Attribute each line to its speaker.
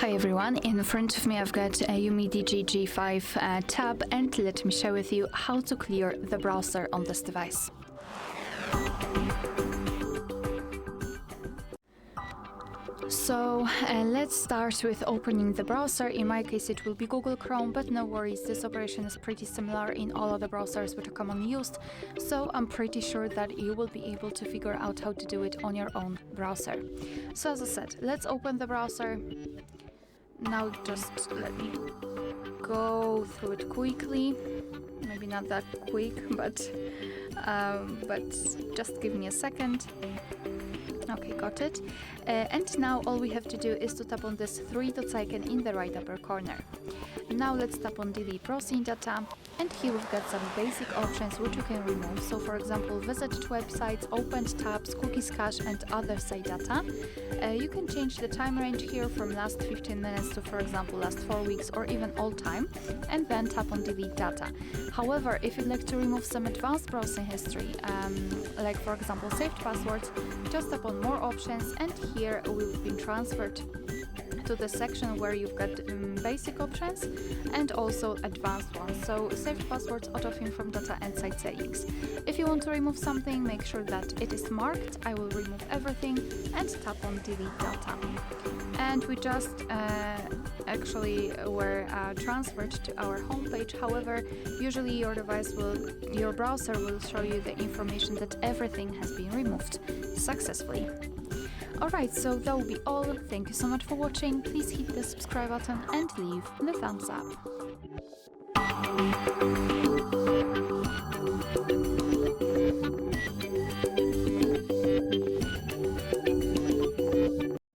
Speaker 1: Hi everyone, in front of me I've got a UMIDIGI G5 Tab, and let me share with you how to clear the browser on this device. So let's start with opening the browser. In my case it will be Google Chrome, but no worries, this operation is pretty similar in all other browsers which are commonly used, so I'm pretty sure that you will be able to figure out how to do it on your own browser. So as I said, let's open the browser. Now just let me go through it quickly. Maybe not that quick, but just give me a second. Okay, got it. And now all we have to do is to tap on this three dots icon in the right upper corner. Now let's tap on delete browsing data, and here we've got some basic options which you can remove. So for example, visited websites, opened tabs, cookies cache and other site data. You can change the time range here from last 15 minutes to, for example, last 4 weeks or even all time, and then tap on delete data. However, if you'd like to remove some advanced browsing history, like for example saved passwords, just tap on more options, and here we've been transferred to the section where you've got basic options and also advanced ones, so saved passwords, autofill from data and site settings. If you want to remove something, make sure that it is marked I will remove everything, and tap on delete data. And we just actually were transferred to our home page. However, usually your browser will show you the information that everything has been removed successfully. Alright, so that will be all. Thank you so much for watching. Please hit the subscribe button and leave the thumbs up.